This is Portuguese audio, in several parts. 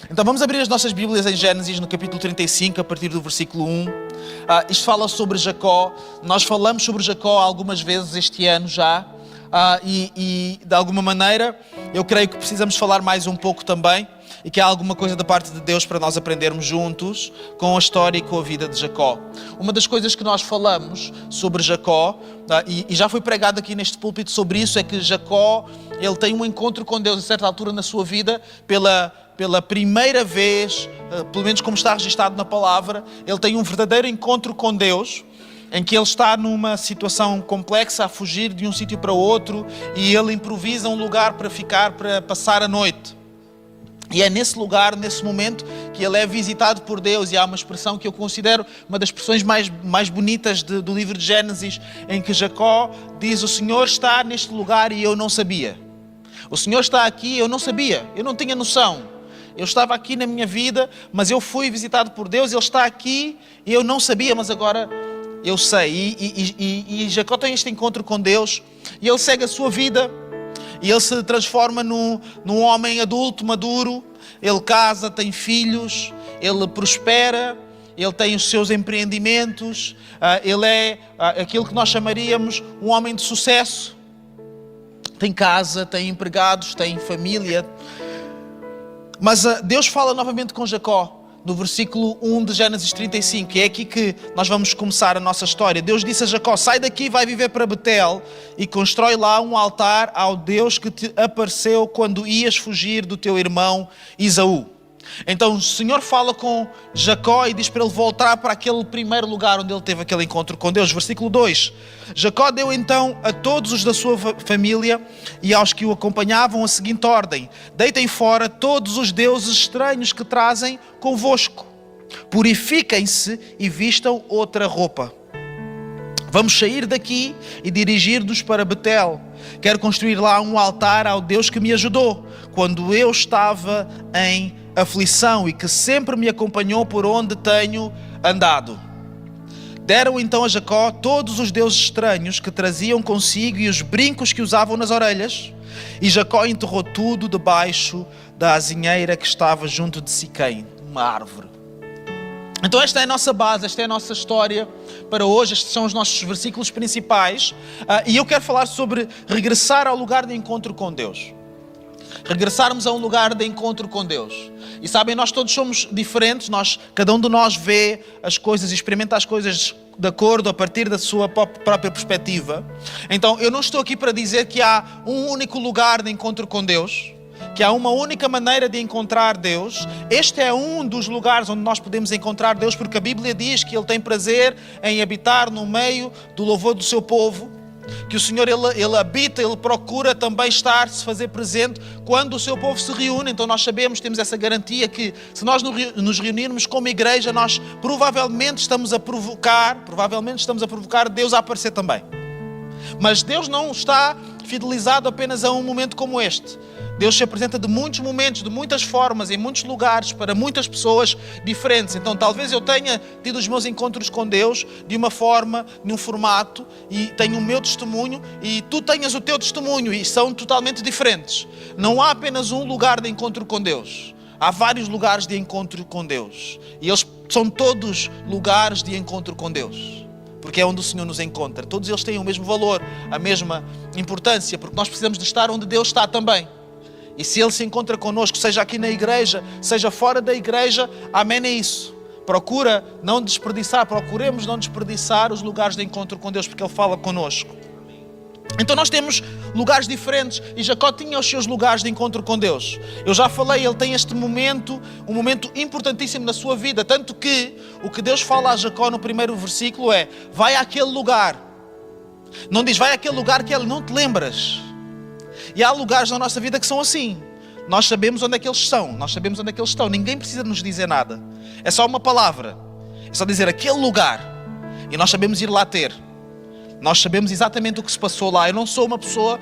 Então vamos abrir as nossas Bíblias em Gênesis, no capítulo 35, a partir do versículo 1. Isto fala sobre Jacó. Nós falamos sobre Jacó algumas vezes este ano já. E de alguma maneira, eu creio que precisamos falar mais um pouco também. E que há alguma coisa da parte de Deus para nós aprendermos juntos com a história e com a vida de Jacó. Uma das coisas que nós falamos sobre Jacó, e já foi pregado aqui neste púlpito sobre isso, é que Jacó, ele tem um encontro com Deus a certa altura na sua vida, pela primeira vez, pelo menos como está registado na palavra, ele tem um verdadeiro encontro com Deus, em que ele está numa situação complexa, a fugir de um sítio para outro, e ele improvisa um lugar para ficar, para passar a noite. E é nesse lugar, nesse momento, que ele é visitado por Deus. E há uma expressão que eu considero uma das expressões mais bonitas do livro de Gênesis, em que Jacó diz: o Senhor está neste lugar e eu não sabia. O Senhor está aqui e eu não sabia, eu não tinha noção. Eu estava aqui na minha vida, mas eu fui visitado por Deus, Ele está aqui e eu não sabia, mas agora eu sei. E Jacó tem este encontro com Deus e ele segue a sua vida. E ele se transforma num homem adulto, maduro. Ele casa, tem filhos, ele prospera, ele tem os seus empreendimentos. Ele é aquilo que nós chamaríamos um homem de sucesso. Tem casa, tem empregados, tem família. Mas Deus fala novamente com Jacó. No versículo 1 de Gênesis 35, é aqui que nós vamos começar a nossa história. Deus disse a Jacó: sai daqui e vai viver para Betel e constrói lá um altar ao Deus que te apareceu quando ias fugir do teu irmão Esaú. Então o Senhor fala com Jacó e diz para ele voltar para aquele primeiro lugar onde ele teve aquele encontro com Deus. Versículo 2. Jacó deu então a todos os da sua família e aos que o acompanhavam a seguinte ordem: deitem fora todos os deuses estranhos que trazem convosco. Purifiquem-se e vistam outra roupa. Vamos sair daqui e dirigir-nos para Betel. Quero construir lá um altar ao Deus que me ajudou quando eu estava em aflição e que sempre me acompanhou por onde tenho andado. Deram então a Jacó todos os deuses estranhos que traziam consigo e os brincos que usavam nas orelhas. E Jacó enterrou tudo debaixo da azinheira que estava junto de Siquém, uma árvore. Então esta é a nossa base, esta é a nossa história para hoje. Estes são os nossos versículos principais. E eu quero falar sobre regressar ao lugar de encontro com Deus. Regressarmos a um lugar de encontro com Deus. E sabem, nós todos somos diferentes, cada um de nós vê as coisas e experimenta as coisas de acordo, a partir da sua própria perspectiva. Então, eu não estou aqui para dizer que há um único lugar de encontro com Deus, que há uma única maneira de encontrar Deus. Este é um dos lugares onde nós podemos encontrar Deus, porque a Bíblia diz que Ele tem prazer em habitar no meio do louvor do seu povo. Que o Senhor, Ele habita, Ele procura também se fazer presente quando o seu povo se reúne. Então nós sabemos, temos essa garantia que se nós nos reunirmos como igreja, nós provavelmente estamos a provocar Deus a aparecer também. Mas Deus não está fidelizado apenas a um momento como este. Deus se apresenta de muitos momentos, de muitas formas, em muitos lugares, para muitas pessoas diferentes. Então talvez eu tenha tido os meus encontros com Deus de uma forma, num formato, e tenho o meu testemunho, e tu tenhas o teu testemunho, e são totalmente diferentes. Não há apenas um lugar de encontro com Deus. Há vários lugares de encontro com Deus. E eles são todos lugares de encontro com Deus. Porque é onde o Senhor nos encontra. Todos eles têm o mesmo valor, a mesma importância, porque nós precisamos de estar onde Deus está também. E se Ele se encontra connosco, seja aqui na igreja, seja fora da igreja, amém, é isso. Procuremos não desperdiçar os lugares de encontro com Deus, porque Ele fala connosco. Então nós temos lugares diferentes e Jacó tinha os seus lugares de encontro com Deus. Eu já falei, ele tem este momento, um momento importantíssimo na sua vida, tanto que o que Deus fala a Jacó no primeiro versículo é: vai àquele lugar. Não diz vai àquele lugar que ele não te lembras. E há lugares na nossa vida que são assim. Nós sabemos onde é que eles estão. Ninguém precisa nos dizer nada. É só uma palavra. É só dizer aquele lugar. E nós sabemos ir lá ter. Nós sabemos exatamente o que se passou lá. Eu não sou uma pessoa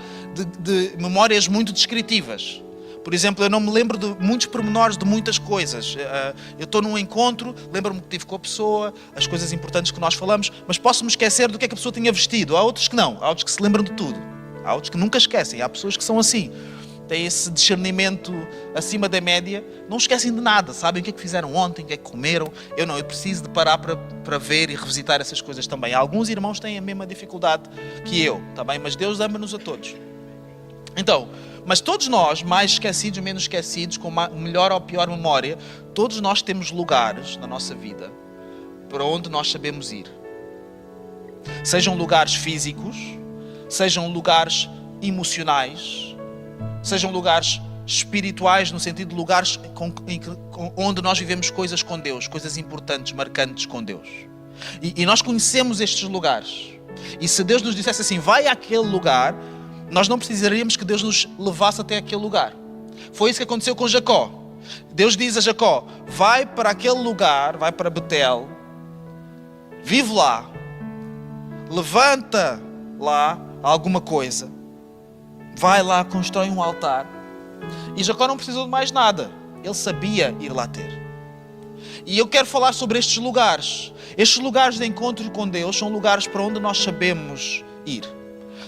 de memórias muito descritivas. Por exemplo, eu não me lembro de muitos pormenores de muitas coisas. Eu estou num encontro, lembro-me que tive com a pessoa, as coisas importantes que nós falamos, mas posso me esquecer do que é que a pessoa tinha vestido. Há outros que não. Há outros que se lembram de tudo. Há outros que nunca esquecem. Há pessoas que são assim. têm esse discernimento acima da média, não esquecem de nada, sabem o que é que fizeram ontem, o que é que comeram. Eu preciso de parar para ver e revisitar essas coisas também. Alguns irmãos têm a mesma dificuldade que eu, tá bem? Mas Deus ama-nos a todos. Então, mas todos nós, mais esquecidos, menos esquecidos, com melhor ou pior memória, todos nós temos lugares na nossa vida para onde nós sabemos ir. Sejam lugares físicos, sejam lugares emocionais, sejam lugares espirituais, no sentido de lugares onde nós vivemos coisas com Deus, coisas importantes, marcantes com Deus. E nós conhecemos estes lugares. E se Deus nos dissesse assim, vai àquele lugar, nós não precisaríamos que Deus nos levasse até aquele lugar. Foi isso que aconteceu com Jacó. Deus diz a Jacó, vai para aquele lugar, vai para Betel, vive lá, levanta lá alguma coisa, vai lá, constrói um altar. E Jacó não precisou de mais nada, ele sabia ir lá ter. E eu quero falar sobre estes lugares. Estes lugares de encontro com Deus são lugares para onde nós sabemos ir.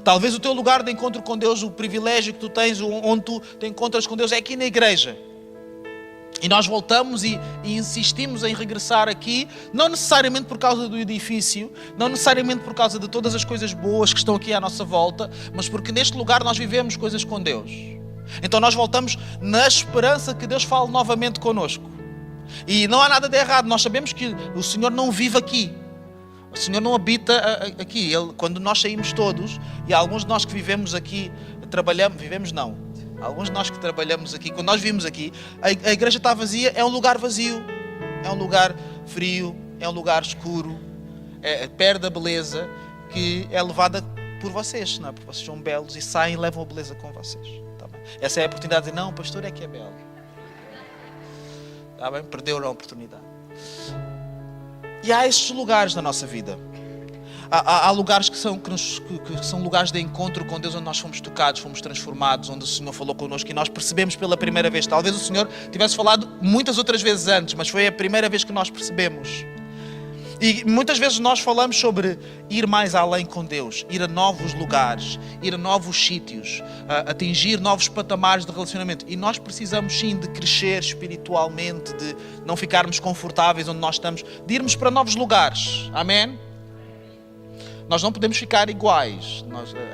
Talvez o teu lugar de encontro com Deus, o privilégio que tu tens, onde tu te encontras com Deus, é aqui na igreja. E nós voltamos e insistimos em regressar aqui, não necessariamente por causa do edifício, não necessariamente por causa de todas as coisas boas que estão aqui à nossa volta, mas porque neste lugar nós vivemos coisas com Deus. Então nós voltamos na esperança que Deus fale novamente connosco. E não há nada de errado, nós sabemos que o Senhor não vive aqui. O Senhor não habita aqui. Quando nós saímos todos, e alguns de nós que vivemos aqui, alguns de nós que trabalhamos aqui, quando nós vimos aqui, a igreja está vazia, é um lugar vazio, é um lugar frio, é um lugar escuro, perde a beleza que é levada por vocês, não é? Porque vocês são belos e saem e levam a beleza com vocês. Tá bem? Essa é a oportunidade de dizer, não, o pastor é que é belo. Tá bem? Perderam a oportunidade. E há estes lugares na nossa vida. Há lugares que são lugares de encontro com Deus, onde nós fomos tocados, fomos transformados, onde o Senhor falou connosco e nós percebemos pela primeira vez. Talvez o Senhor tivesse falado muitas outras vezes antes, mas foi a primeira vez que nós percebemos. E muitas vezes nós falamos sobre ir mais além com Deus, ir a novos lugares, ir a novos sítios, atingir novos patamares de relacionamento. E nós precisamos sim de crescer espiritualmente, de não ficarmos confortáveis onde nós estamos, de irmos para novos lugares. Amém? Nós não podemos ficar iguais.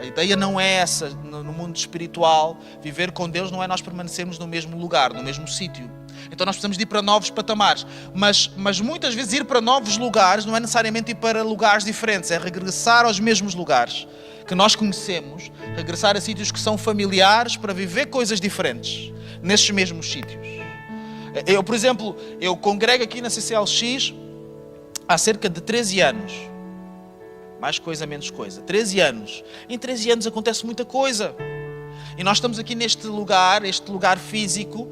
A ideia não é essa. No mundo espiritual, viver com Deus não é nós permanecermos no mesmo lugar, no mesmo sítio. Então nós precisamos de ir para novos patamares. Mas muitas vezes ir para novos lugares não é necessariamente ir para lugares diferentes. É regressar aos mesmos lugares que nós conhecemos. Regressar a sítios que são familiares para viver coisas diferentes nesses mesmos sítios. Por exemplo, eu congrego aqui na CCLX há cerca de 13 anos. Mais coisa, menos coisa. 13 anos. Em 13 anos acontece muita coisa. E nós estamos aqui neste lugar, este lugar físico.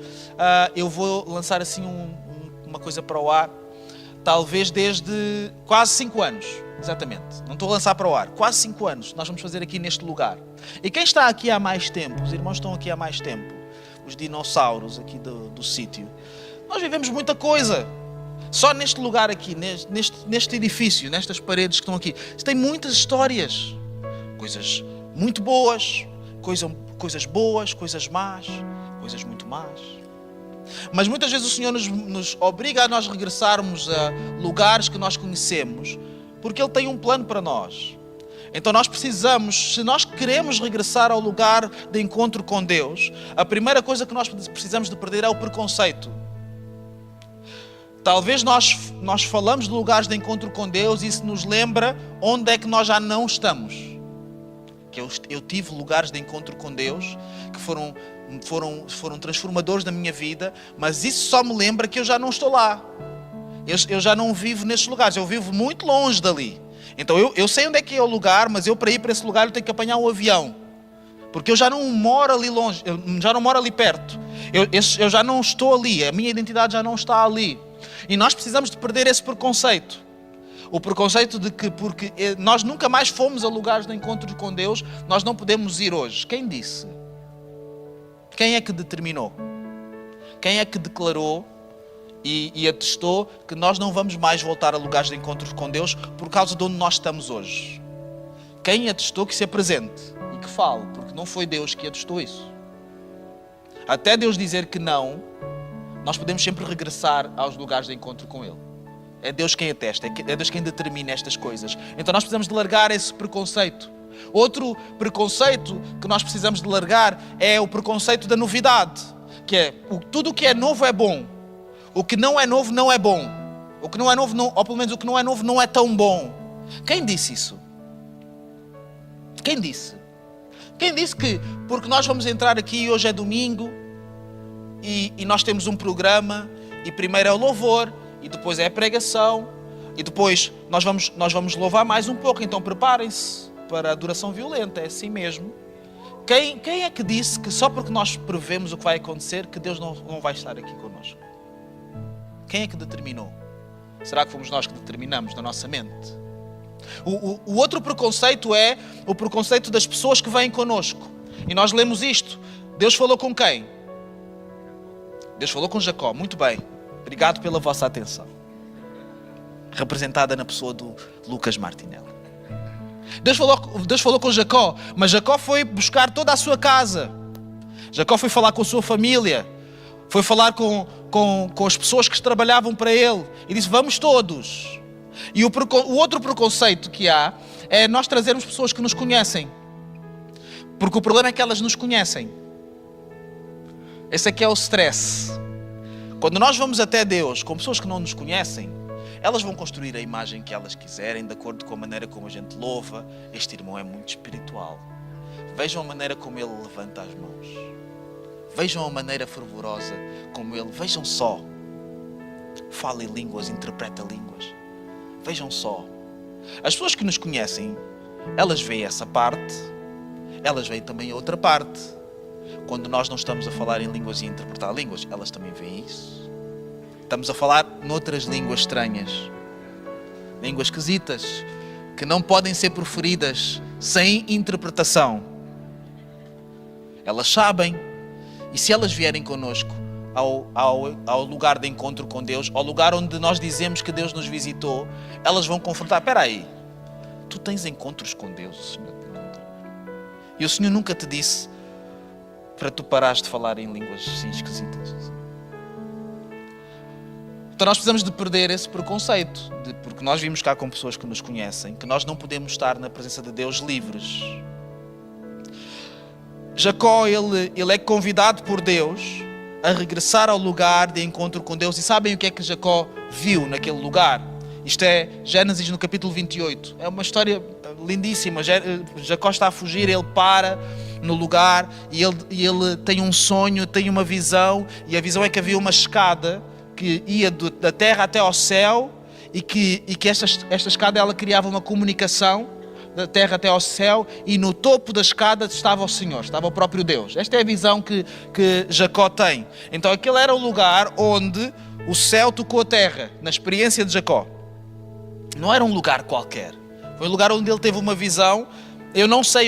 Eu vou lançar assim uma coisa para o ar. Talvez desde quase 5 anos. Exatamente. Não estou a lançar para o ar. Quase 5 anos nós vamos fazer aqui neste lugar. E quem está aqui há mais tempo, os irmãos estão aqui há mais tempo, os dinossauros aqui do sítio, nós vivemos muita coisa. Só neste lugar aqui, neste edifício, nestas paredes que estão aqui, tem muitas histórias. Coisas muito boas, coisas boas, coisas más, coisas muito más. Mas muitas vezes o Senhor nos obriga a nós regressarmos a lugares que nós conhecemos, porque Ele tem um plano para nós. Então nós precisamos, se nós queremos regressar ao lugar de encontro com Deus, a primeira coisa que nós precisamos de perder é o preconceito. Talvez nós falamos de lugares de encontro com Deus e isso nos lembra onde é que nós já não estamos. Que eu tive lugares de encontro com Deus que foram transformadores da minha vida, mas isso só me lembra que eu já não estou lá. Eu já não vivo nesses lugares, eu vivo muito longe dali. Então eu sei onde é que é o lugar, mas para ir para esse lugar eu tenho que apanhar um avião. Porque eu já não moro ali longe, eu já não moro ali perto. Eu já não estou ali, a minha identidade já não está ali. E nós precisamos de perder esse preconceito. O preconceito de que porque nós nunca mais fomos a lugares de encontro com Deus, nós não podemos ir hoje. Quem disse? Quem é que determinou? Quem é que declarou e atestou que nós não vamos mais voltar a lugares de encontro com Deus por causa de onde nós estamos hoje? Quem atestou que se apresente e que fale? Porque não foi Deus que atestou isso. até Deus dizer que não, nós podemos sempre regressar aos lugares de encontro com Ele. É Deus quem atesta, é Deus quem determina estas coisas. Então nós precisamos de largar esse preconceito. Outro preconceito que nós precisamos de largar é o preconceito da novidade, que é tudo o que é novo é bom, o que não é novo não é bom, o que não é novo, não, ou pelo menos o que não é novo não é tão bom. Quem disse isso? Quem disse? Quem disse que porque nós vamos entrar aqui, hoje é domingo, e nós temos um programa, e primeiro é o louvor, e depois é a pregação, e depois nós vamos louvar mais um pouco, então preparem-se para a adoração violenta, é assim mesmo. Quem é que disse que só porque nós prevemos o que vai acontecer, que Deus não vai estar aqui connosco? Quem é que determinou? Será que fomos nós que determinamos na nossa mente? O outro preconceito é o preconceito das pessoas que vêm connosco. E nós lemos isto. Deus falou com quem? Deus falou com Jacó. Muito bem. Obrigado pela vossa atenção. Representada na pessoa do Lucas Martinelli. Deus falou com Jacó, mas Jacó foi buscar toda a sua casa. Jacó foi falar com a sua família. Foi falar com as pessoas que trabalhavam para ele. E disse, vamos todos. E o outro preconceito que há é nós trazermos pessoas que nos conhecem. Porque o problema é que elas nos conhecem. Esse aqui é o stress. Quando nós vamos até Deus com pessoas que não nos conhecem, elas vão construir a imagem que elas quiserem, de acordo com a maneira como a gente louva. Este irmão é muito espiritual. Vejam a maneira como ele levanta as mãos. Vejam a maneira fervorosa como ele... Vejam só. Fala em línguas, interpreta línguas. Vejam só. As pessoas que nos conhecem, elas veem essa parte, elas veem também a outra parte. Quando nós não estamos a falar em línguas e a interpretar línguas, elas também veem isso. Estamos a falar noutras línguas estranhas. Línguas esquisitas, que não podem ser proferidas sem interpretação. Elas sabem. E se elas vierem connosco ao lugar de encontro com Deus, ao lugar onde nós dizemos que Deus nos visitou, elas vão confrontar. Espera aí, tu tens encontros com Deus, o Senhor te encontrou. E o Senhor nunca te disse para tu parares de falar em línguas assim esquisitas. Então nós precisamos de perder esse preconceito, porque nós vimos cá com pessoas que nos conhecem, que nós não podemos estar na presença de Deus livres. Jacó, ele é convidado por Deus a regressar ao lugar de encontro com Deus. E sabem o que é que Jacó viu naquele lugar? Isto é Gênesis no capítulo 28. É uma história lindíssima. Jacó está a fugir, ele para no lugar e ele tem um sonho, tem uma visão. E a visão é que havia uma escada que ia da terra até ao céu e que esta escada ela criava uma comunicação da terra até ao céu, e no topo da escada estava o Senhor, estava o próprio Deus. Esta é a visão que Jacó tem. Então aquele era o lugar onde o céu tocou a terra, na experiência de Jacó. Não era um lugar qualquer. Foi um lugar onde ele teve uma visão. Eu não sei,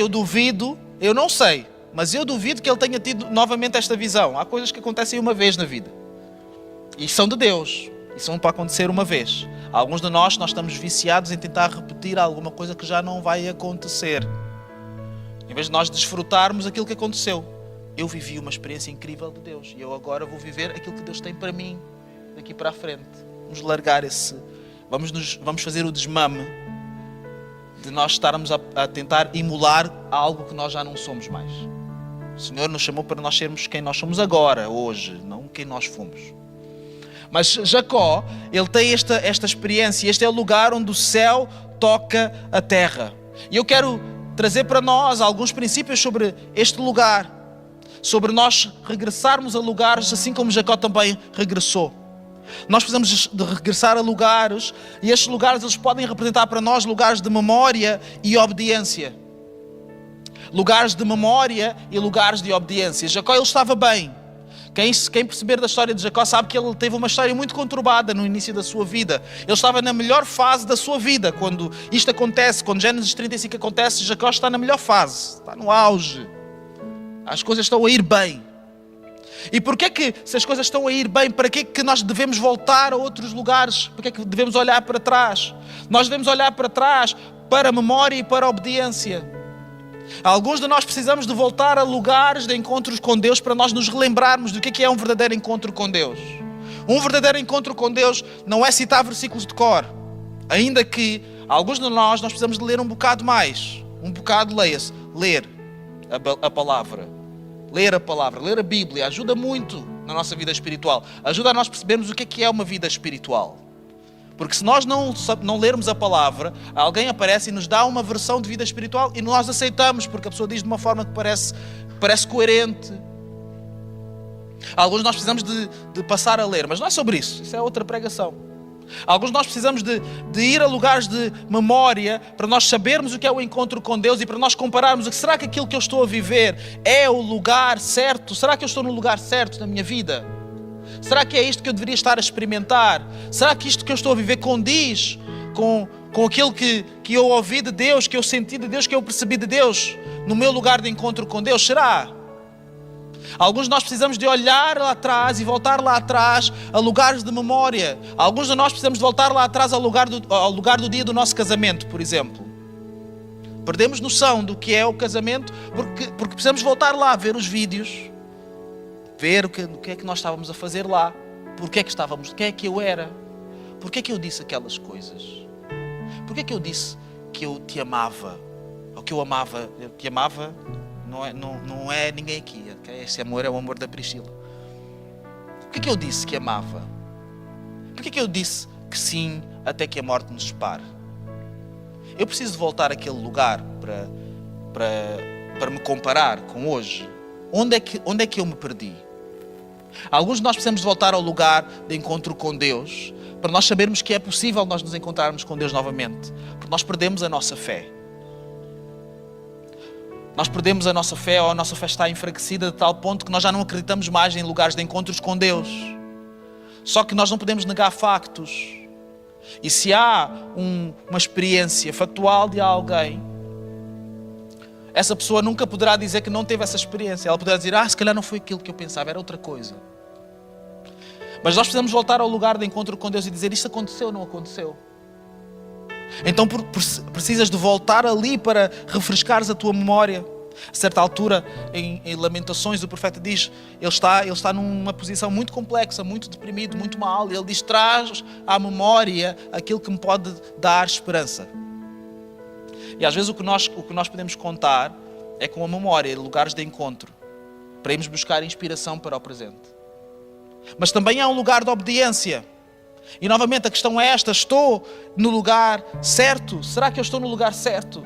mas eu duvido que ele tenha tido novamente esta visão. Há coisas que acontecem uma vez na vida. E são de Deus. E são para acontecer uma vez. Alguns de nós estamos viciados em tentar repetir alguma coisa que já não vai acontecer. Em vez de nós desfrutarmos aquilo que aconteceu. Eu vivi uma experiência incrível de Deus. E eu agora vou viver aquilo que Deus tem para mim daqui para a frente. Vamos largar esse... Vamos fazer o desmame de nós estarmos a tentar emular algo que nós já não somos mais. O Senhor nos chamou para nós sermos quem nós somos agora, hoje, não quem nós fomos. Mas Jacó, ele tem esta experiência. Este é o lugar onde o céu toca a terra. E eu quero trazer para nós alguns princípios sobre este lugar. Sobre nós regressarmos a lugares assim como Jacó também regressou. Nós precisamos de regressar a lugares. E estes lugares eles podem representar para nós lugares de memória e obediência. Lugares de memória e lugares de obediência. Jacó ele estava bem. Quem perceber da história de Jacó sabe que ele teve uma história muito conturbada no início da sua vida. Ele estava na melhor fase da sua vida. Quando isto acontece, quando Gênesis 35 acontece, Jacó está na melhor fase. Está no auge. As coisas estão a ir bem. E porquê que, se as coisas estão a ir bem, para que nós devemos voltar a outros lugares? Porquê que devemos olhar para trás? Nós devemos olhar para trás, para a memória e para a obediência. Alguns de nós precisamos de voltar a lugares de encontros com Deus para nós nos relembrarmos do que é um verdadeiro encontro com Deus. Um verdadeiro encontro com Deus não é citar versículos de cor. Ainda que alguns de nós precisamos de ler um bocado mais. Um bocado, leia-se. Ler a palavra. Ler a palavra, ler a Bíblia ajuda muito na nossa vida espiritual. Ajuda a nós percebermos o que é uma vida espiritual. Porque se nós não lermos a palavra, alguém aparece e nos dá uma versão de vida espiritual e nós aceitamos, porque a pessoa diz de uma forma que parece coerente. Alguns de nós precisamos de passar a ler, mas não é sobre isso. Isso é outra pregação. Alguns de nós precisamos de ir a lugares de memória para nós sabermos o que é o encontro com Deus e para nós compararmos. Será que aquilo que eu estou a viver é o lugar certo? Será que eu estou no lugar certo na minha vida? Será que é isto que eu deveria estar a experimentar? Será que isto que eu estou a viver condiz com aquilo que eu ouvi de Deus, que eu senti de Deus, que eu percebi de Deus no meu lugar de encontro com Deus? Será? Alguns de nós precisamos de olhar lá atrás e voltar lá atrás a lugares de memória. Alguns de nós precisamos de voltar lá atrás ao lugar do dia do nosso casamento, por exemplo. Perdemos noção do que é o casamento porque precisamos voltar lá, ver os vídeos, ver o que é que nós estávamos a fazer lá, porque é que estávamos, quem é que eu era, porque é que eu disse aquelas coisas, porque é que eu disse que eu te amava, ou que eu te amava. Não é ninguém aqui. Esse amor é o amor da Priscila. Por que eu disse que amava? Por que eu disse que sim até que a morte nos separe? Eu preciso de voltar àquele lugar para me comparar com hoje. Onde é que eu me perdi? Alguns de nós precisamos de voltar ao lugar de encontro com Deus para nós sabermos que é possível nós nos encontrarmos com Deus novamente. Porque nós perdemos a nossa fé. Nós perdemos a nossa fé, ou a nossa fé está enfraquecida de tal ponto que nós já não acreditamos mais em lugares de encontros com Deus. Só que nós não podemos negar factos. E se há uma experiência factual de alguém, essa pessoa nunca poderá dizer que não teve essa experiência. Ela poderá dizer, se calhar não foi aquilo que eu pensava, era outra coisa. Mas nós precisamos voltar ao lugar de encontro com Deus e dizer, isto aconteceu ou não aconteceu? Então precisas de voltar ali para refrescares a tua memória. A certa altura, em Lamentações, o profeta diz, ele está numa posição muito complexa, muito deprimido, muito mal. E ele diz, traz à memória aquilo que me pode dar esperança. E às vezes o que nós podemos contar é com a memória, lugares de encontro, para irmos buscar inspiração para o presente. Mas também há um lugar de obediência. E novamente a questão é esta, estou no lugar certo? Será que eu estou no lugar certo?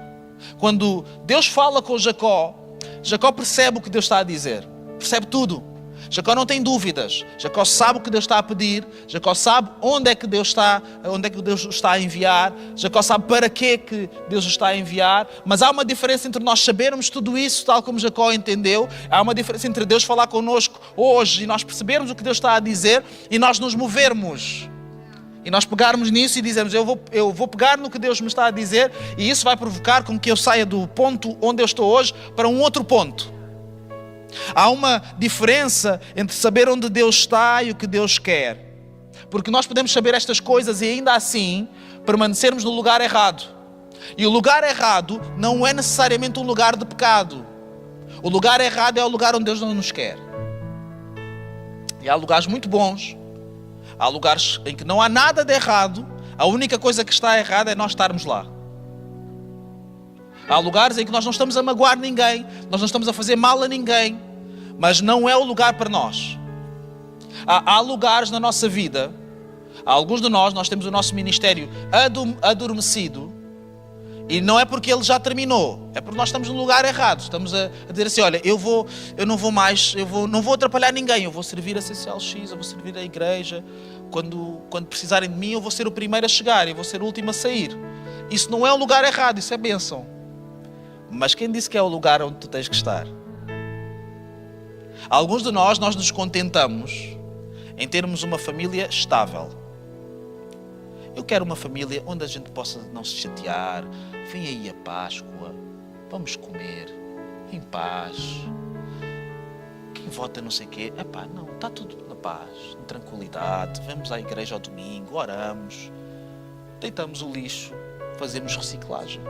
Quando Deus fala com Jacó, Jacó percebe o que Deus está a dizer, percebe tudo. Jacó não tem dúvidas, Jacó sabe o que Deus está a pedir, Jacó sabe onde é que Deus o está a enviar, Jacó sabe para que Deus o está a enviar, mas há uma diferença entre nós sabermos tudo isso, tal como Jacó entendeu, há uma diferença entre Deus falar connosco hoje e nós percebermos o que Deus está a dizer e nós nos movermos. E nós pegarmos nisso e dizemos, eu vou pegar no que Deus me está a dizer e isso vai provocar com que eu saia do ponto onde eu estou hoje para um outro ponto. Há uma diferença entre saber onde Deus está e o que Deus quer. Porque nós podemos saber estas coisas e ainda assim permanecermos no lugar errado. E o lugar errado não é necessariamente um lugar de pecado. O lugar errado é o lugar onde Deus não nos quer. E há lugares muito bons. Há lugares em que não há nada de errado, a única coisa que está errada é nós estarmos lá. Há lugares em que nós não estamos a magoar ninguém, nós não estamos a fazer mal a ninguém, mas não é o lugar para nós. Há lugares na nossa vida, há alguns de nós temos o nosso ministério adormecido, e não é porque ele já terminou, é porque nós estamos no lugar errado. Estamos a dizer assim, olha, eu não vou atrapalhar ninguém, eu vou servir a CCLX, eu vou servir a igreja, quando precisarem de mim eu vou ser o primeiro a chegar, eu vou ser o último a sair. Isso não é um lugar errado, isso é bênção. Mas quem disse que é o lugar onde tu tens que estar? Alguns de nós nos contentamos em termos uma família estável. Eu quero uma família onde a gente possa não se chatear. Vem aí a Páscoa, vamos comer em paz. Quem vota não sei o quê, não, está tudo na paz, na tranquilidade. Vamos à igreja ao domingo, oramos, deitamos o lixo, fazemos reciclagem.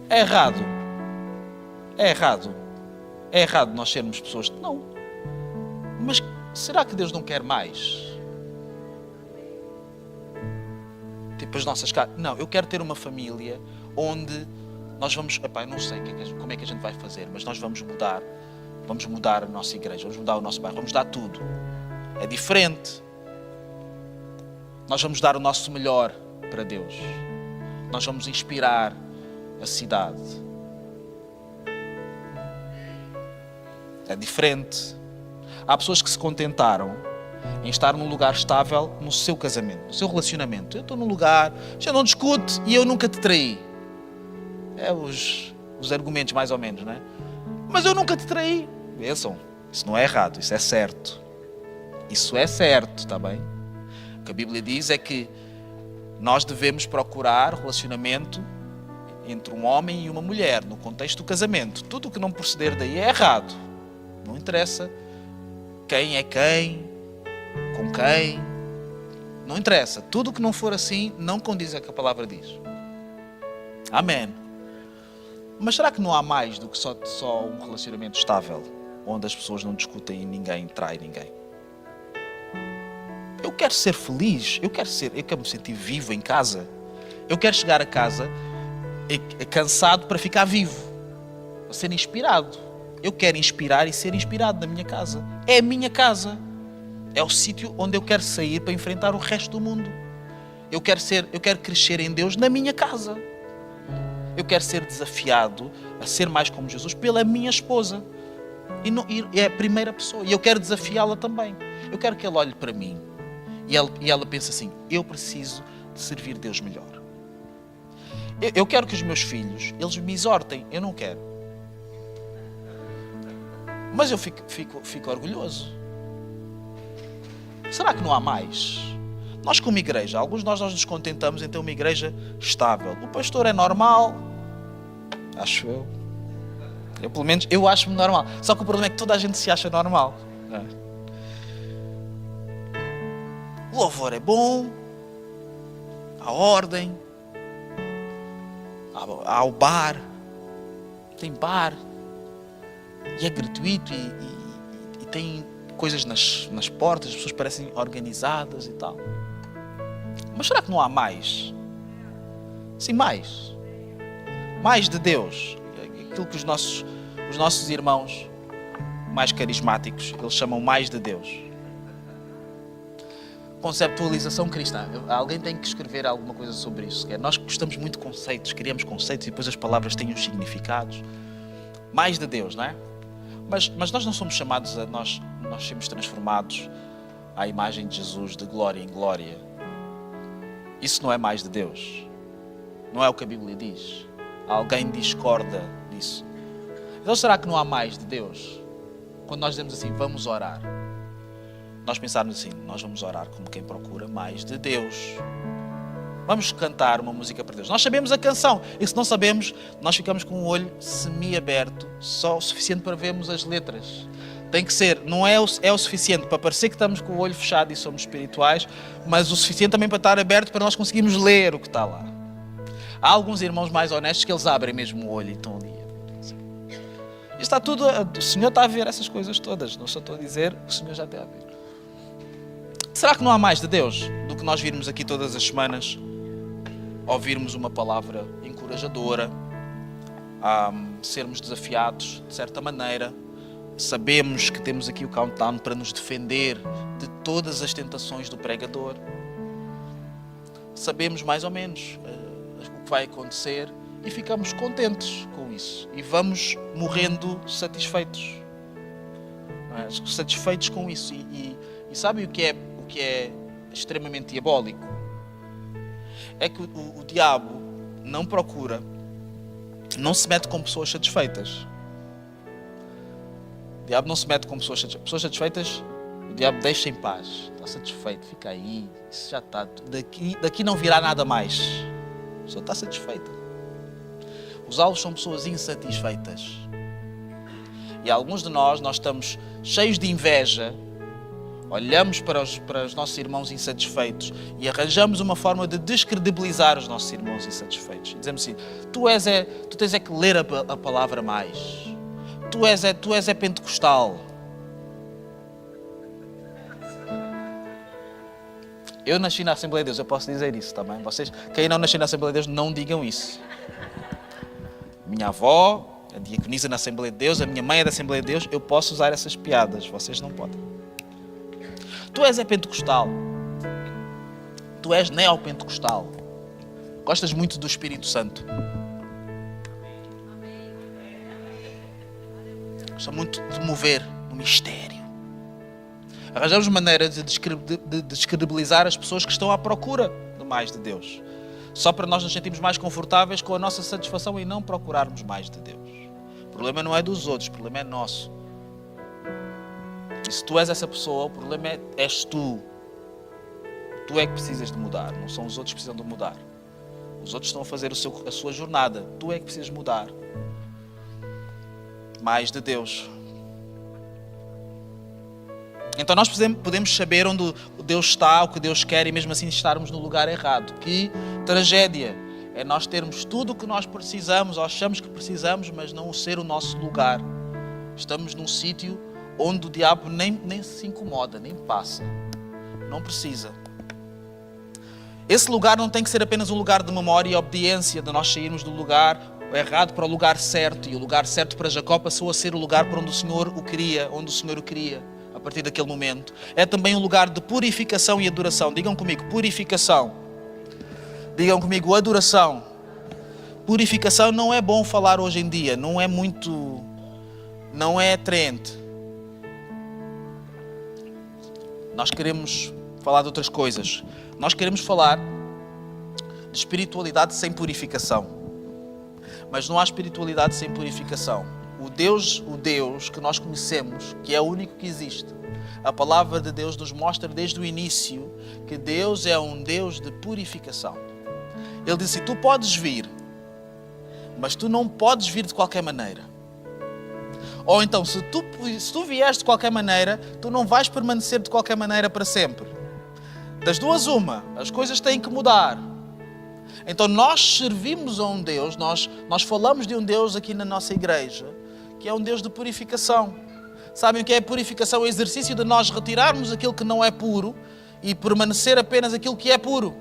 É errado. É errado. É errado nós sermos pessoas... Não. Mas será que Deus não quer mais? Tipo as nossas casas. Não, eu quero ter uma família onde nós vamos... Epá, eu não sei como é que a gente vai fazer, mas nós vamos mudar. Vamos mudar a nossa igreja, vamos mudar o nosso bairro, vamos mudar tudo. É diferente. Nós vamos dar o nosso melhor para Deus. Nós vamos inspirar a cidade. É diferente. Há pessoas que se contentaram em estar num lugar estável no seu casamento, no seu relacionamento. Eu estou num lugar, já não discute e eu nunca te traí. É os argumentos mais ou menos, não é? Mas eu nunca te traí. Vejam, isso não é errado, isso é certo. Isso é certo, está bem? O que a Bíblia diz é que nós devemos procurar relacionamento entre um homem e uma mulher, no contexto do casamento. Tudo o que não proceder daí é errado. Não interessa quem é quem, com quem. Não interessa. Tudo o que não for assim não condiz com o que a palavra diz. Amém. Mas será que não há mais do que só um relacionamento estável, onde as pessoas não discutem e ninguém trai ninguém? Eu quero ser feliz, eu quero me sentir vivo em casa. Eu quero chegar a casa cansado para ficar vivo, para ser inspirado. Eu quero inspirar e ser inspirado na minha casa. É a minha casa. É o sítio onde eu quero sair para enfrentar o resto do mundo. Eu quero crescer em Deus na minha casa. Eu quero ser desafiado a ser mais como Jesus pela minha esposa. E é a primeira pessoa. E eu quero desafiá-la também. Eu quero que ela olhe para mim e ela pense assim: eu preciso de servir Deus melhor. Eu quero que os meus filhos, eles me exortem. Eu não quero. Mas eu fico orgulhoso. Será que não há mais? Nós como igreja, alguns de nós nos contentamos em ter uma igreja estável. O pastor é normal, acho eu. Pelo menos, eu acho-me normal. Só que o problema é que toda a gente se acha normal. O louvor é bom, há ordem, há o bar, tem bar, e é gratuito, e tem coisas nas portas, as pessoas parecem organizadas e tal. Mas será que não há mais? Sim, mais. Mais de Deus. Aquilo que os nossos irmãos mais carismáticos, eles chamam mais de Deus. Conceptualização cristã. Alguém tem que escrever alguma coisa sobre isso. Nós gostamos muito de conceitos, criamos conceitos e depois as palavras têm os significados. Mais de Deus, não é? Mas nós não somos chamados a nós sermos transformados à imagem de Jesus de glória em glória. Isso não é mais de Deus. Não é o que a Bíblia diz. Alguém discorda disso. Então será que não há mais de Deus? Quando nós dizemos assim, vamos orar. Nós pensarmos assim, nós vamos orar como quem procura mais de Deus. Vamos cantar uma música para Deus. Nós sabemos a canção. E se não sabemos, nós ficamos com o olho semi-aberto, só o suficiente para vermos as letras. Tem que ser, não é o suficiente para parecer que estamos com o olho fechado e somos espirituais, mas o suficiente também para estar aberto para nós conseguirmos ler o que está lá. Há alguns irmãos mais honestos que eles abrem mesmo o olho e estão ali. Isto está tudo, o Senhor está a ver essas coisas todas. Não só estou a dizer, o Senhor já está a ver. Será que não há mais de Deus do que nós virmos aqui todas as semanas, ouvirmos uma palavra encorajadora, sermos desafiados de certa maneira? Sabemos que temos aqui o countdown para nos defender de todas as tentações do pregador. Sabemos mais ou menos o que vai acontecer e ficamos contentes com isso. E vamos morrendo satisfeitos. Não é? Satisfeitos com isso. E sabem o que é extremamente diabólico? É que o diabo não procura, não se mete com pessoas satisfeitas. O diabo não se mete com pessoas satisfeitas. O diabo deixa em paz. Está satisfeito, fica aí. Isso já está. Daqui não virá nada mais. A pessoa está satisfeita. Os alvos são pessoas insatisfeitas. E alguns de nós estamos cheios de inveja, olhamos para os nossos irmãos insatisfeitos e arranjamos uma forma de descredibilizar os nossos irmãos insatisfeitos. Dizemos assim, tu tens que ler a palavra mais. Tu és pentecostal. Eu nasci na Assembleia de Deus, eu posso dizer isso também. Vocês, quem não nasceu na Assembleia de Deus, não digam isso. Minha avó, a diaconisa na Assembleia de Deus, a minha mãe é da Assembleia de Deus, eu posso usar essas piadas, vocês não podem. Tu és pentecostal. Tu és neopentecostal. Gostas muito do Espírito Santo. Gosta muito de mover no mistério. Arranjamos maneiras de descredibilizar as pessoas que estão à procura de mais de Deus. Só para nós nos sentirmos mais confortáveis com a nossa satisfação e não procurarmos mais de Deus. O problema não é dos outros, o problema é nosso. E se tu és essa pessoa, o problema és tu. Tu é que precisas de mudar, não são os outros que precisam de mudar. Os outros estão a fazer a sua jornada. Tu é que precisas mudar. Mais de Deus. Então nós podemos saber onde Deus está, o que Deus quer e mesmo assim estarmos no lugar errado. Que tragédia é nós termos tudo o que nós precisamos, ou achamos que precisamos, mas não ser o nosso lugar. Estamos num sítio onde o diabo nem se incomoda, nem passa. Não precisa. Esse lugar não tem que ser apenas um lugar de memória e obediência, de nós sairmos do lugar errado para o lugar certo. E o lugar certo para Jacó passou a ser o lugar para onde o Senhor o queria, a partir daquele momento. É também um lugar de purificação e adoração. Digam comigo, purificação. Digam comigo, adoração. Purificação não é bom falar hoje em dia, não é atraente. Nós queremos falar de outras coisas. Nós queremos falar de espiritualidade sem purificação. Mas não há espiritualidade sem purificação. O Deus que nós conhecemos, que é o único que existe, a palavra de Deus nos mostra desde o início que Deus é um Deus de purificação. Ele disse, tu podes vir, mas tu não podes vir de qualquer maneira. Ou então, se tu vieres de qualquer maneira, tu não vais permanecer de qualquer maneira para sempre. Das duas uma, as coisas têm que mudar. Então nós servimos a um Deus, nós falamos de um Deus aqui na nossa igreja, que é um Deus de purificação. Sabem o que é purificação? O exercício de nós retirarmos aquilo que não é puro e permanecer apenas aquilo que é puro.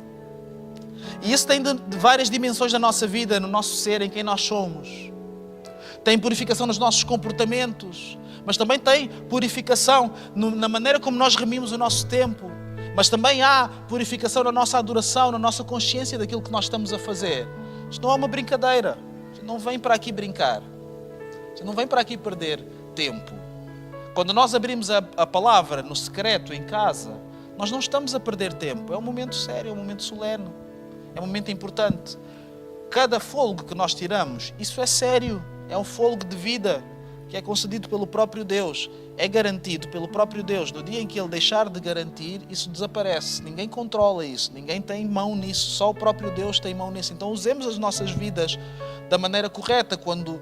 E isso tem de várias dimensões da nossa vida, no nosso ser, em quem nós somos. Tem purificação nos nossos comportamentos, mas também tem purificação na maneira como nós remimos o nosso tempo. Mas também há purificação na nossa adoração, na nossa consciência daquilo que nós estamos a fazer. Isto não é uma brincadeira. Você não vem para aqui brincar. Você não vem para aqui perder tempo. Quando nós abrimos a palavra no secreto, em casa, nós não estamos a perder tempo. É um momento sério, é um momento solene. É um momento importante. Cada fôlego que nós tiramos, isso é sério. É um fôlego de vida que é concedido pelo próprio Deus. É garantido pelo próprio Deus. No dia em que Ele deixar de garantir, isso desaparece. Ninguém controla isso. Ninguém tem mão nisso. Só o próprio Deus tem mão nisso. Então usemos as nossas vidas da maneira correta. Quando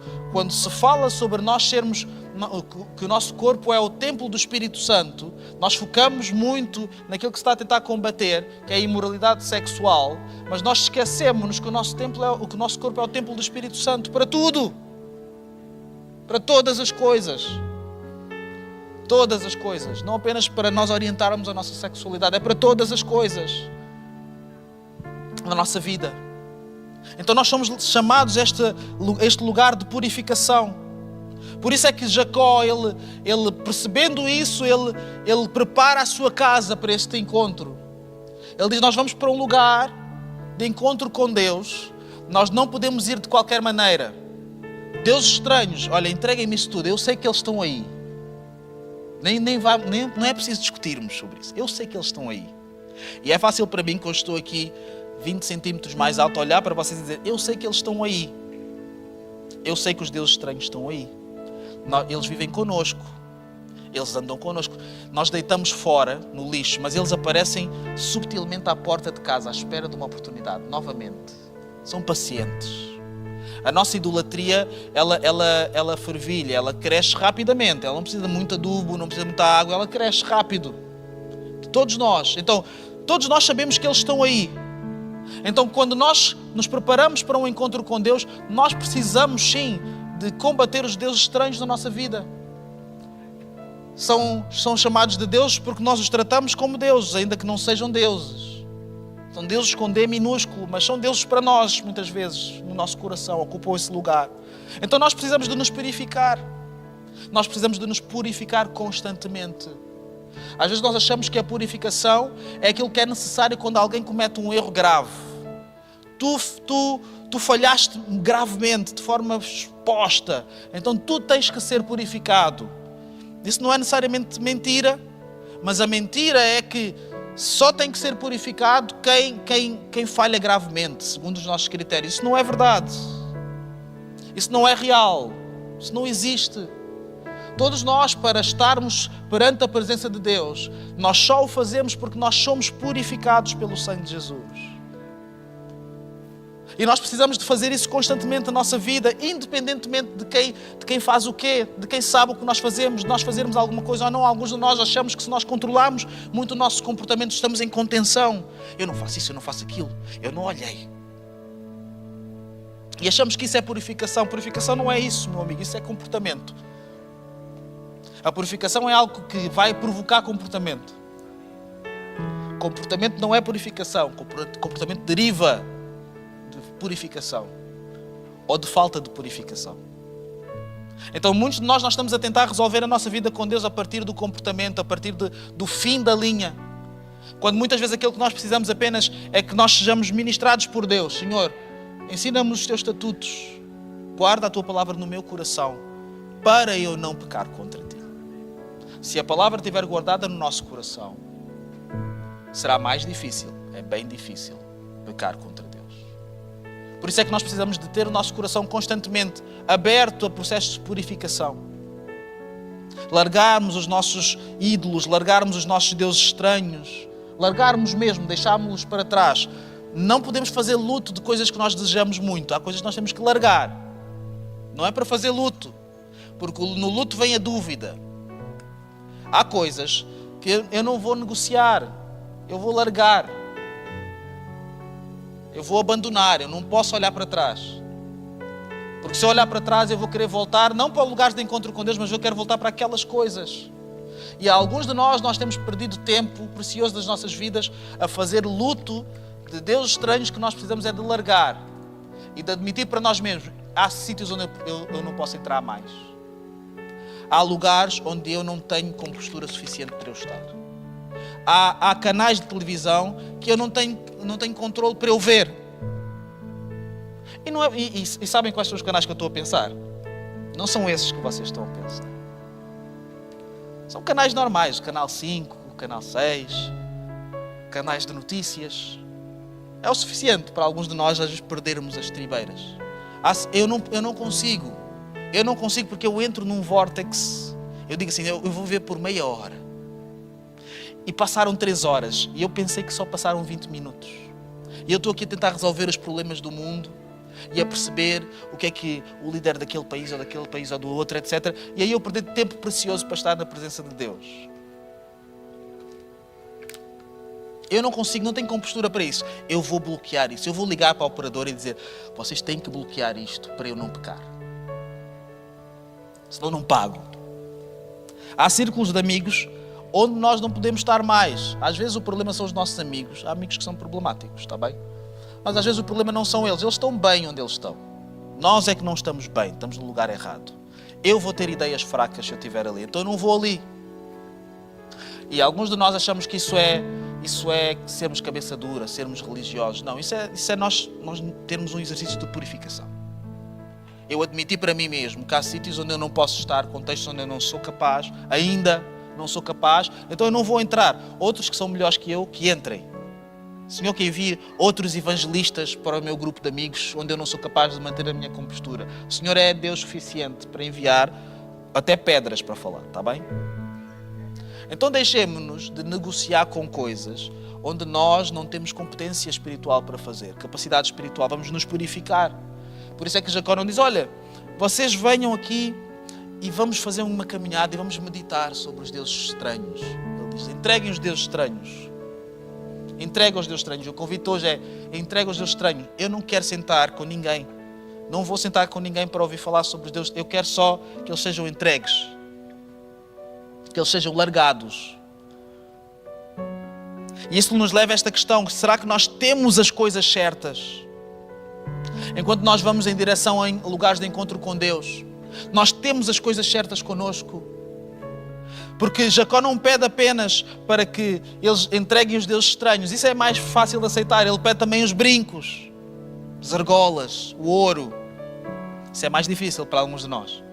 se fala sobre nós sermos, que o nosso corpo é o templo do Espírito Santo, nós focamos muito naquilo que se está a tentar combater, que é a imoralidade sexual, mas nós esquecemos que o nosso corpo é o templo do Espírito Santo para tudo. Para todas as coisas. Todas as coisas. Não apenas para nós orientarmos a nossa sexualidade. É para todas as coisas na nossa vida. Então nós somos chamados a este lugar de purificação. Por isso é que Jacó, ele percebendo isso, ele prepara a sua casa para este encontro. Ele diz, nós vamos para um lugar de encontro com Deus. Nós não podemos ir de qualquer maneira. Deuses estranhos, olha, entreguem-me isso tudo. Eu sei que eles estão aí. Não é preciso discutirmos sobre isso. Eu sei que eles estão aí. E é fácil para mim, que eu estou aqui 20 centímetros mais alto, olhar para vocês e dizer, eu sei que eles estão aí. Eu sei que os deuses estranhos estão aí. Eles vivem connosco. Eles andam connosco. Nós deitamos fora, no lixo, mas eles aparecem subtilmente à porta de casa, à espera de uma oportunidade, novamente. São pacientes. A nossa idolatria, ela fervilha, ela cresce rapidamente. Ela não precisa de muito adubo, não precisa de muita água, ela cresce rápido. Todos nós. Então, todos nós sabemos que eles estão aí. Então, quando nós nos preparamos para um encontro com Deus, nós precisamos sim de combater os deuses estranhos da nossa vida. São chamados de deuses porque nós os tratamos como deuses, ainda que não sejam deuses. São deuses com D minúsculo, mas são deuses para nós, muitas vezes, no nosso coração, ocupam esse lugar. Então nós precisamos de nos purificar. Nós precisamos de nos purificar constantemente. Às vezes nós achamos que a purificação é aquilo que é necessário quando alguém comete um erro grave. Tu falhaste gravemente, de forma exposta, então tu tens que ser purificado. Isso não é necessariamente mentira, mas a mentira é que só tem que ser purificado quem falha gravemente, segundo os nossos critérios. Isso não é verdade. Isso não é real. Isso não existe. Todos nós, para estarmos perante a presença de Deus, nós só o fazemos porque nós somos purificados pelo sangue de Jesus. E nós precisamos de fazer isso constantemente na nossa vida, independentemente de quem faz o quê, de quem sabe o que nós fazemos, de nós fazermos alguma coisa ou não. Alguns de nós achamos que se nós controlarmos muito o nosso comportamento, estamos em contenção. Eu não faço isso, eu não faço aquilo, eu não olhei. E achamos que isso é purificação. Purificação não é isso, meu amigo, isso é comportamento. A purificação é algo que vai provocar comportamento. Comportamento não é purificação, comportamento deriva purificação ou de falta de purificação. Então muitos de nós estamos a tentar resolver a nossa vida com Deus a partir do comportamento, a partir do fim da linha, quando muitas vezes aquilo que nós precisamos apenas é que nós sejamos ministrados por Deus. Senhor, ensina-me os teus estatutos, guarda a tua palavra no meu coração para eu não pecar contra ti. Se a palavra estiver guardada no nosso coração, será mais difícil, é bem difícil pecar contra Deus. Por isso é que nós precisamos de ter o nosso coração constantemente aberto a processos de purificação. Largarmos os nossos ídolos, largarmos os nossos deuses estranhos, largarmos mesmo, deixarmos-los para trás. Não podemos fazer luto de coisas que nós desejamos muito. Há coisas que nós temos que largar. Não é para fazer luto, porque no luto vem a dúvida. Há coisas que eu não vou negociar, eu vou largar. Eu vou abandonar, eu não posso olhar para trás. Porque se eu olhar para trás eu vou querer voltar, não para lugares de encontro com Deus, mas eu quero voltar para aquelas coisas. E há alguns de nós temos perdido tempo precioso das nossas vidas a fazer luto de deuses estranhos que nós precisamos é de largar. E de admitir para nós mesmos, há sítios onde eu não posso entrar mais. Há lugares onde eu não tenho compostura suficiente para eu estar. Há canais de televisão que eu não tenho controle para eu ver. E sabem quais são os canais que eu estou a pensar? Não são esses que vocês estão a pensar. São canais normais, o canal 5, o canal 6, canais de notícias. É o suficiente para alguns de nós às vezes perdermos as tribeiras. Eu não consigo porque eu entro num vórtex. Eu digo assim, eu vou ver por meia hora. E passaram 3 horas e eu pensei que só passaram 20 minutos. E eu estou aqui a tentar resolver os problemas do mundo e a perceber o que é que o líder daquele país ou do outro, etc. E aí eu perdi tempo precioso para estar na presença de Deus. Eu não consigo, não tenho compostura para isso. Eu vou bloquear isso. Eu vou ligar para a operadora e dizer, vocês têm que bloquear isto para eu não pecar. Senão não pago. Há círculos de amigos onde nós não podemos estar mais. Às vezes o problema são os nossos amigos. Há amigos que são problemáticos, está bem? Mas às vezes o problema não são eles. Eles estão bem onde eles estão. Nós é que não estamos bem. Estamos no lugar errado. Eu vou ter ideias fracas se eu estiver ali. Então eu não vou ali. E alguns de nós achamos que isso é sermos cabeça dura, sermos religiosos. Não, isso é nós termos um exercício de purificação. Eu admiti para mim mesmo que há sítios onde eu não posso estar, contextos onde eu não sou capaz, ainda não sou capaz, então eu não vou entrar. Outros que são melhores que eu, que entrem. Senhor, que envie outros evangelistas para o meu grupo de amigos, onde eu não sou capaz de manter a minha compostura. O Senhor é Deus suficiente para enviar até pedras para falar, está bem? Então deixemos-nos de negociar com coisas onde nós não temos competência espiritual para fazer, capacidade espiritual, vamos nos purificar. Por isso é que Jacó não diz, olha, vocês venham aqui e vamos fazer uma caminhada e vamos meditar sobre os deuses estranhos. Ele Diz, entreguem os deuses estranhos. Entregue aos deuses estranhos. O convite hoje é, entregue aos deuses estranhos. Eu não quero sentar com ninguém. Não vou sentar com ninguém para ouvir falar sobre os deuses. Eu quero só que eles sejam entregues. Que eles sejam largados. E isso nos leva a esta questão. Será que nós temos as coisas certas? Enquanto nós vamos em direção a lugares de encontro com Deus, nós temos as coisas certas connosco. Porque Jacó não pede apenas para que eles entreguem os deuses estranhos. Isso é mais fácil de aceitar. Ele pede também os brincos, as argolas, o ouro. Isso é mais difícil para alguns de nós.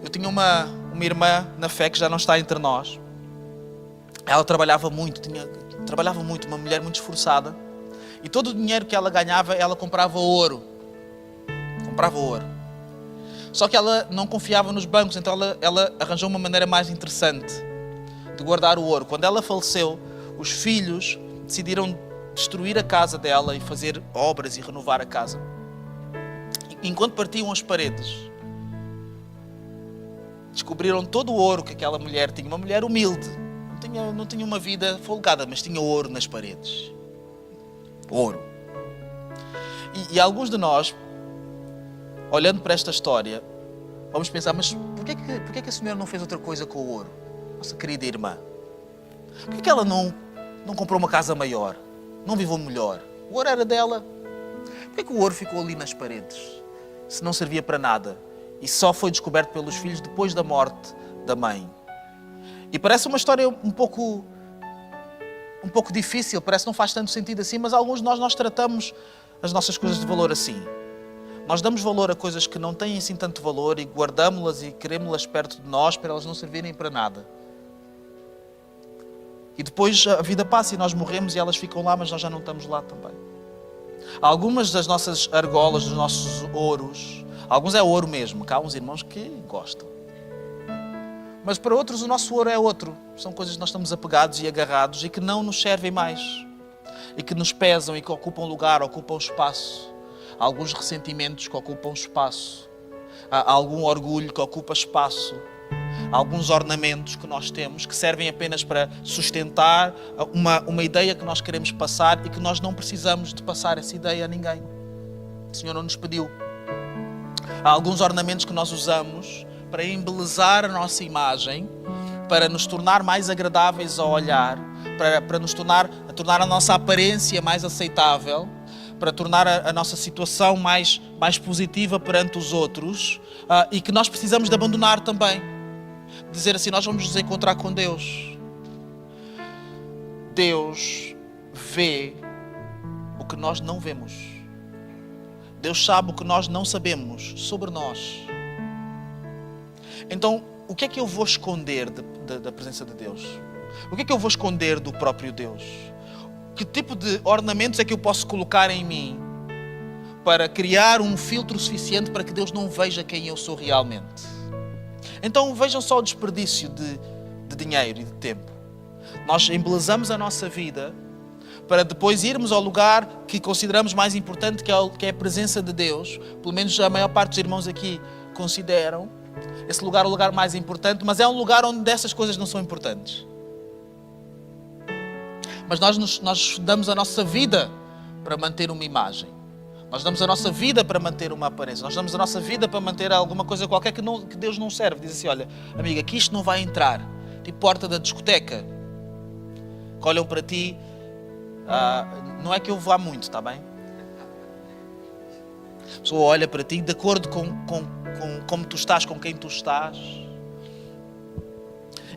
Eu tinha uma irmã na fé que já não está entre nós. Ela trabalhava muito, uma mulher muito esforçada. E todo o dinheiro que ela ganhava, ela comprava ouro. Comprava ouro. Só que ela não confiava nos bancos, então ela arranjou uma maneira mais interessante de guardar o ouro. Quando ela faleceu, os filhos decidiram destruir a casa dela e fazer obras e renovar a casa. Enquanto partiam as paredes, descobriram todo o ouro que aquela mulher tinha. Uma mulher humilde, não tinha uma vida folgada, mas tinha ouro nas paredes. Ouro. E alguns de nós, olhando para esta história, vamos pensar, mas porquê que a senhora não fez outra coisa com o ouro? Nossa querida irmã. Porquê que ela não comprou uma casa maior? Não viveu melhor? O ouro era dela. Porquê que o ouro ficou ali nas paredes? Se não servia para nada. E só foi descoberto pelos filhos depois da morte da mãe. E parece uma história um pouco difícil, parece que não faz tanto sentido assim, mas alguns de nós tratamos as nossas coisas de valor assim. Nós damos valor a coisas que não têm assim tanto valor e guardamos-las e queremos-las perto de nós para elas não servirem para nada. E depois a vida passa e nós morremos e elas ficam lá, mas nós já não estamos lá também. Algumas das nossas argolas, dos nossos ouros, alguns é ouro mesmo, que há uns irmãos que gostam. Mas para outros o nosso ouro é outro. São coisas que nós estamos apegados e agarrados e que não nos servem mais. E que nos pesam e que ocupam lugar, ocupam espaço. Há alguns ressentimentos que ocupam espaço. Há algum orgulho que ocupa espaço. Há alguns ornamentos que nós temos que servem apenas para sustentar uma ideia que nós queremos passar e que nós não precisamos de passar essa ideia a ninguém. O Senhor não nos pediu. Há alguns ornamentos que nós usamos para embelezar a nossa imagem, para nos tornar mais agradáveis ao olhar, para nos tornar a nossa aparência mais aceitável, para tornar a nossa situação mais positiva perante os outros, e que nós precisamos de abandonar também. Dizer assim, nós vamos nos encontrar com Deus. Deus vê o que nós não vemos. Deus sabe o que nós não sabemos sobre nós. Então, o que é que eu vou esconder da presença de Deus? O que é que eu vou esconder do próprio Deus? Que tipo de ornamentos é que eu posso colocar em mim para criar um filtro suficiente para que Deus não veja quem eu sou realmente? Então, vejam só o desperdício de dinheiro e de tempo. Nós embelezamos a nossa vida para depois irmos ao lugar que consideramos mais importante, que é a presença de Deus. Pelo menos a maior parte dos irmãos aqui consideram esse lugar o lugar mais importante, mas é um lugar onde dessas coisas não são importantes. Mas nós damos a nossa vida para manter uma imagem. Nós damos a nossa vida para manter uma aparência. Nós damos a nossa vida para manter alguma coisa qualquer que Deus não serve. Diz assim, olha, amiga, aqui isto não vai entrar. Tipo porta da discoteca. Que olham para ti. Não é que eu vá muito, está bem? A pessoa olha para ti de acordo com como tu estás, com quem tu estás.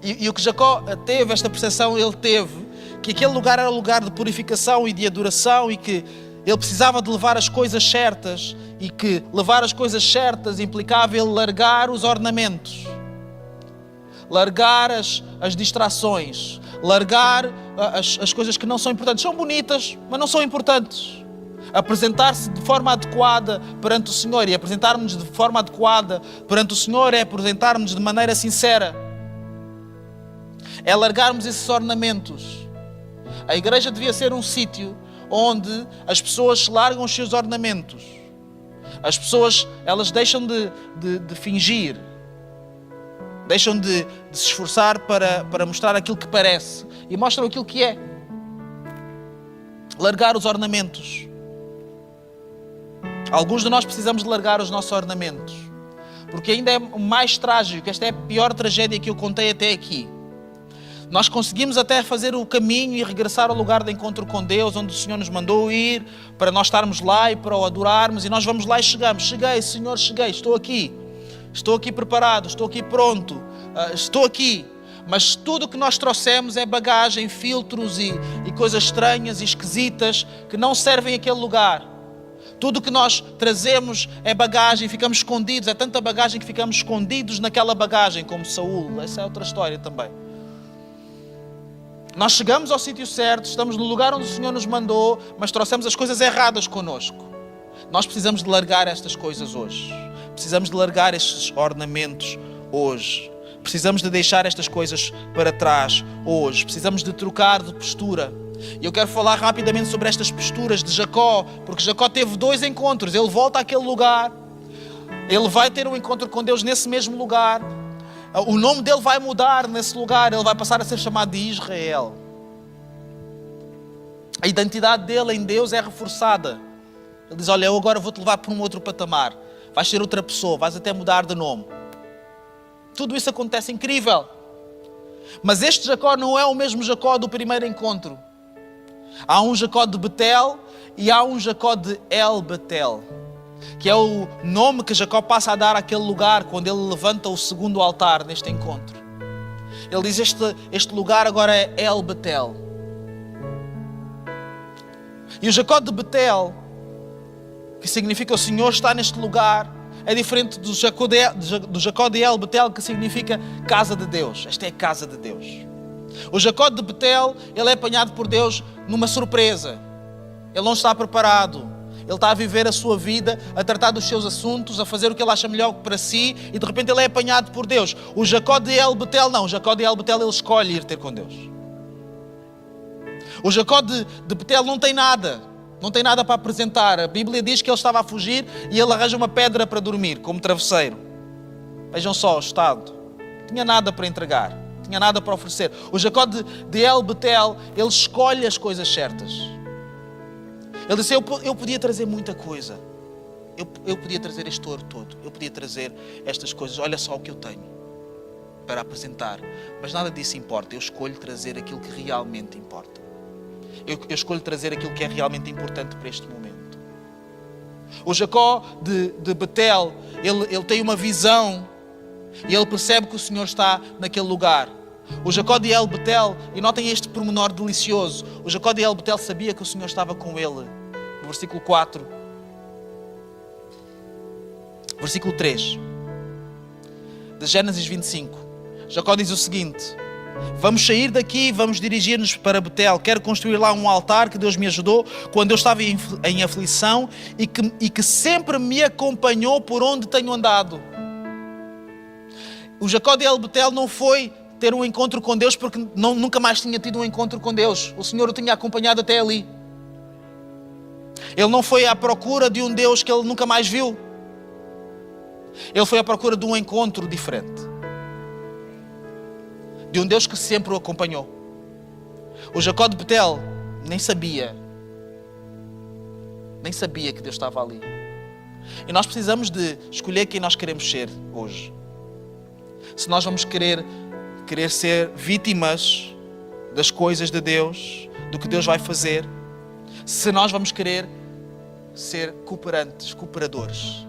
E o que Jacó teve, esta percepção, ele teve que aquele lugar era um lugar de purificação e de adoração e que ele precisava de levar as coisas certas e que levar as coisas certas implicava ele largar os ornamentos, largar as distrações, largar as coisas que não são importantes. São bonitas, mas não são importantes. Apresentar-se de forma adequada perante o Senhor, e apresentar-nos de forma adequada perante o Senhor é apresentar-nos de maneira sincera. É largarmos esses ornamentos. A igreja devia ser um sítio onde as pessoas largam os seus ornamentos. As pessoas, elas deixam de fingir. Deixam de se esforçar para mostrar aquilo que parece e mostram aquilo que é. Largar os ornamentos. Alguns de nós precisamos de largar os nossos ornamentos. Porque ainda é o mais trágico. Esta é a pior tragédia que eu contei até aqui. Nós conseguimos até fazer o caminho e regressar ao lugar de encontro com Deus, onde o Senhor nos mandou ir, para nós estarmos lá e para o adorarmos. E nós vamos lá e chegamos. Cheguei, Senhor, cheguei, estou aqui. Estou aqui preparado, estou aqui pronto, estou aqui. Mas tudo o que nós trouxemos é bagagem, filtros e coisas estranhas e esquisitas que não servem àquele lugar. Tudo o que nós trazemos é bagagem, ficamos escondidos. É tanta bagagem que ficamos escondidos naquela bagagem, como Saúl. Essa é outra história também. Nós chegamos ao sítio certo, estamos no lugar onde o Senhor nos mandou, mas trouxemos as coisas erradas connosco. Nós precisamos de largar estas coisas hoje. Precisamos de largar estes ornamentos hoje. Precisamos de deixar estas coisas para trás hoje. Precisamos de trocar de postura. E eu quero falar rapidamente sobre estas posturas de Jacó, porque Jacó teve 2 encontros. Ele volta àquele lugar, ele vai ter um encontro com Deus nesse mesmo lugar. O nome dele vai mudar nesse lugar, ele vai passar a ser chamado de Israel. A identidade dele em Deus é reforçada. Ele diz, olha, eu agora vou-te levar para um outro patamar. Vais ser outra pessoa, vais até mudar de nome. Tudo isso acontece incrível. Mas este Jacó não é o mesmo Jacó do primeiro encontro. Há um Jacó de Betel e há um Jacó de El Betel, que é o nome que Jacó passa a dar àquele lugar quando ele levanta o segundo altar neste encontro. Ele diz, este lugar agora é El Betel. E o Jacó de Betel, que significa o Senhor está neste lugar, é diferente do Jacó de El Betel, que significa casa de Deus. Esta é a casa de Deus. O Jacó de Betel, ele é apanhado por Deus numa surpresa. Ele não está preparado. Ele está a viver a sua vida, a tratar dos seus assuntos, a fazer o que ele acha melhor para si, e de repente ele é apanhado por Deus. O Jacó de El Betel não. O Jacó de El Betel, ele escolhe ir ter com Deus. O Jacó de Betel não tem nada. Não tem nada para apresentar. A Bíblia diz que ele estava a fugir e ele arranja uma pedra para dormir, como travesseiro. Vejam só o estado. Não tinha nada para entregar. Não tinha nada para oferecer. O Jacó de El Betel, ele escolhe as coisas certas. Ele disse, eu podia trazer muita coisa. Eu podia trazer este ouro todo. Eu podia trazer estas coisas. Olha só o que eu tenho para apresentar. Mas nada disso importa. Eu escolho trazer aquilo que realmente importa. Eu escolho trazer aquilo que é realmente importante para este momento. O Jacó de Betel, ele tem uma visão e ele percebe que o Senhor está naquele lugar. O Jacó de El Betel, e notem este pormenor delicioso, o Jacó de El Betel sabia que o Senhor estava com ele. No versículo 4. Versículo 3. De Gênesis 25. Jacó diz o seguinte: vamos sair daqui e vamos dirigir-nos para Betel. Quero construir lá um altar que Deus me ajudou quando eu estava em aflição e que sempre me acompanhou por onde tenho andado. O Jacó de El Betel não foi ter um encontro com Deus porque nunca mais tinha tido um encontro com Deus. O Senhor o tinha acompanhado até ali. Ele não foi à procura de um Deus que ele nunca mais viu. Ele foi à procura de um encontro diferente. De um Deus que sempre o acompanhou. O Jacó de Betel nem sabia que Deus estava ali. E nós precisamos de escolher quem nós queremos ser hoje. Se nós vamos querer ser vítimas das coisas de Deus, do que Deus vai fazer, se nós vamos querer ser cooperadores.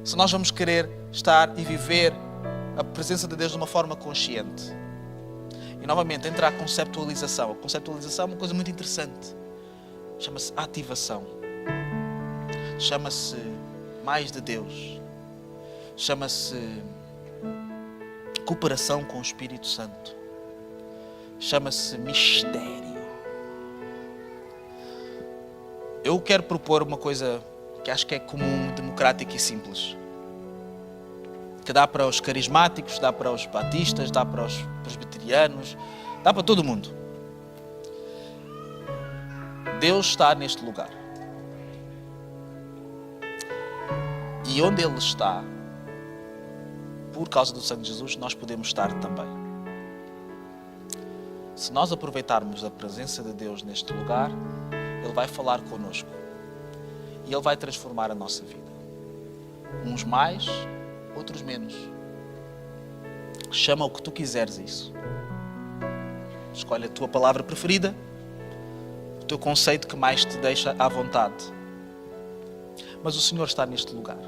Se nós vamos querer estar e viver a presença de Deus de uma forma consciente. E novamente entra a conceptualização. A conceptualização é uma coisa muito interessante. Chama-se ativação. Chama-se mais de Deus. Chama-se cooperação com o Espírito Santo. Chama-se mistério. Eu quero propor uma coisa que acho que é comum, democrática e simples. Que dá para os carismáticos, dá para os batistas, dá para os presbiterianos, dá para todo mundo. Deus está neste lugar. E onde Ele está, por causa do sangue de Jesus, nós podemos estar também. Se nós aproveitarmos a presença de Deus neste lugar, Ele vai falar connosco e Ele vai transformar a nossa vida. Uns mais, outros menos. Chama o que tu quiseres a isso. Escolhe a tua palavra preferida, o teu conceito que mais te deixa à vontade. Mas o Senhor está neste lugar.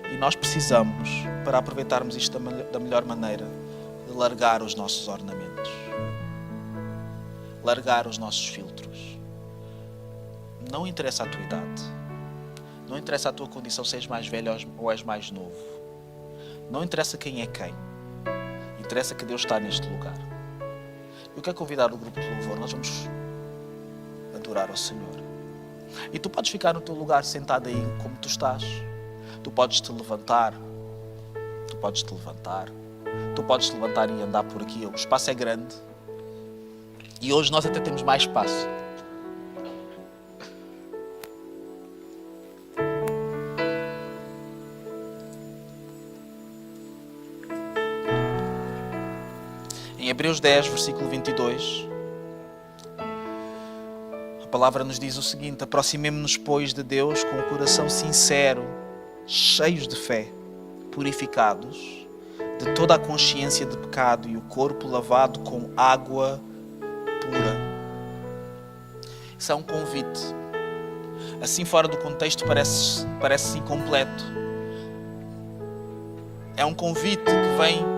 E nós precisamos, para aproveitarmos isto da melhor maneira, de largar os nossos ornamentos. Largar os nossos filtros. Não interessa a tua idade. Não interessa a tua condição, se és mais velho ou és mais novo. Não interessa quem é quem. Interessa que Deus está neste lugar. Eu quero convidar o grupo de louvor. Nós vamos adorar ao Senhor. E tu podes ficar no teu lugar sentado aí como tu estás. Tu podes te levantar. Tu podes te levantar. Tu podes te levantar e andar por aqui. O espaço é grande. E hoje nós até temos mais espaço. Em Hebreus 10, versículo 22, a palavra nos diz o seguinte: aproximemo-nos, pois, de Deus com o coração sincero, cheios de fé, purificados de toda a consciência de pecado e o corpo lavado com água pura. Isso é um convite. Assim, fora do contexto, parece incompleto. É um convite que vem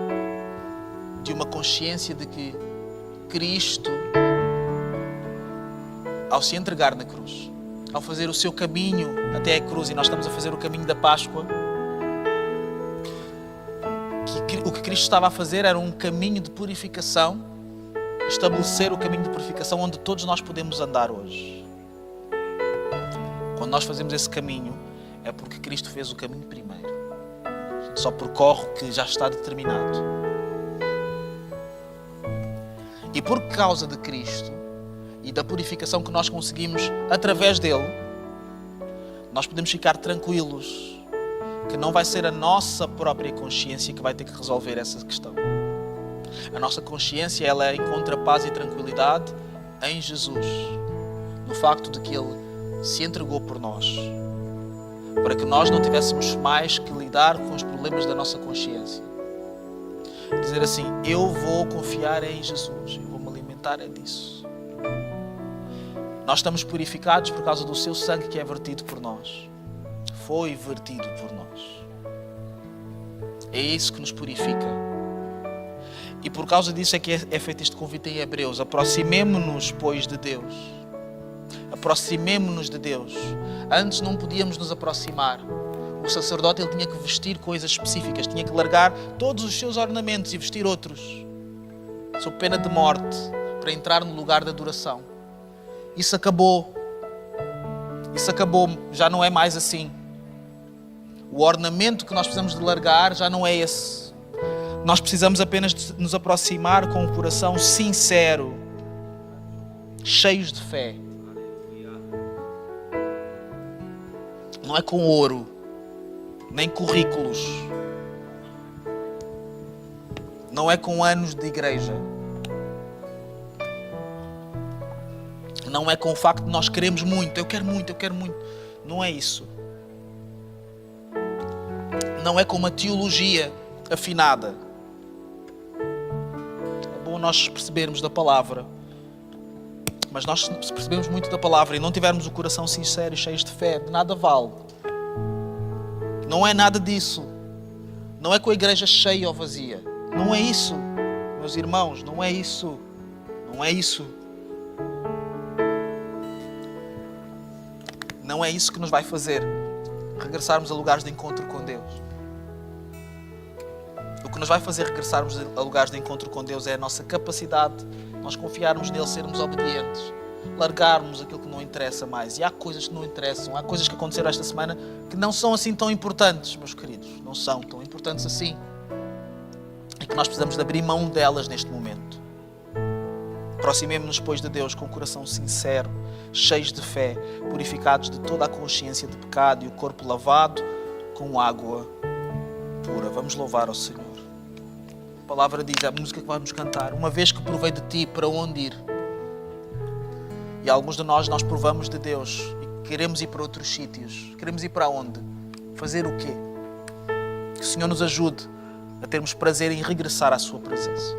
de uma consciência de que Cristo, ao se entregar na cruz, ao fazer o seu caminho até a cruz, e nós estamos a fazer o caminho da Páscoa, que o que Cristo estava a fazer era um caminho de purificação, estabelecer o caminho de purificação onde todos nós podemos andar hoje. Quando nós fazemos esse caminho, é porque Cristo fez o caminho primeiro. A gente só percorre o que já está determinado. E por causa de Cristo e da purificação que nós conseguimos através dele, nós podemos ficar tranquilos que não vai ser a nossa própria consciência que vai ter que resolver essa questão. A nossa consciência, ela encontra paz e tranquilidade em Jesus, no facto de que Ele se entregou por nós, para que nós não tivéssemos mais que lidar com os problemas da nossa consciência. Dizer assim: eu vou confiar em Jesus, eu vou me alimentar disso. Nós estamos purificados por causa do seu sangue que é vertido por nós. Foi vertido por nós. É isso que nos purifica. E por causa disso é que é feito este convite em Hebreus. Aproximemo-nos, pois, de Deus. Aproximemo-nos de Deus. Antes não podíamos nos aproximar. O sacerdote, ele tinha que vestir coisas específicas. Tinha que largar todos os seus ornamentos e vestir outros, sob pena de morte, para entrar no lugar da adoração. Isso acabou. Isso acabou. Já não é mais assim. O ornamento que nós precisamos de largar já não é esse. Nós precisamos apenas de nos aproximar com um coração sincero, cheios de fé. Não é com ouro, nem currículos. Não é com anos de igreja. Não é com o facto de nós queremos muito, eu quero muito, eu quero muito. Não é isso. Não é com uma teologia afinada. É bom nós percebermos da palavra. Mas nós, se percebemos muito da palavra e não tivermos o coração sincero e cheio de fé, de nada vale. Não é nada disso. Não é com a igreja cheia ou vazia. Não é isso, meus irmãos, não é isso. Não é isso. Não é isso que nos vai fazer regressarmos a lugares de encontro com Deus. O que nos vai fazer regressarmos a lugares de encontro com Deus é a nossa capacidade, nós confiarmos nele, sermos obedientes, largarmos aquilo que não interessa mais. E há coisas que não interessam, há coisas que aconteceram esta semana que não são assim tão importantes, meus queridos. Não são tão importantes assim. E que nós precisamos de abrir mão delas neste momento. Aproximemo-nos, pois, de Deus com um coração sincero, cheios de fé, purificados de toda a consciência de pecado e o corpo lavado com água pura. Vamos louvar ao Senhor. A palavra diz, a música que vamos cantar, uma vez que provei de ti, para onde ir? E alguns de nós provamos de Deus e queremos ir para outros sítios. Queremos ir para onde? Fazer o quê? Que o Senhor nos ajude a termos prazer em regressar à sua presença.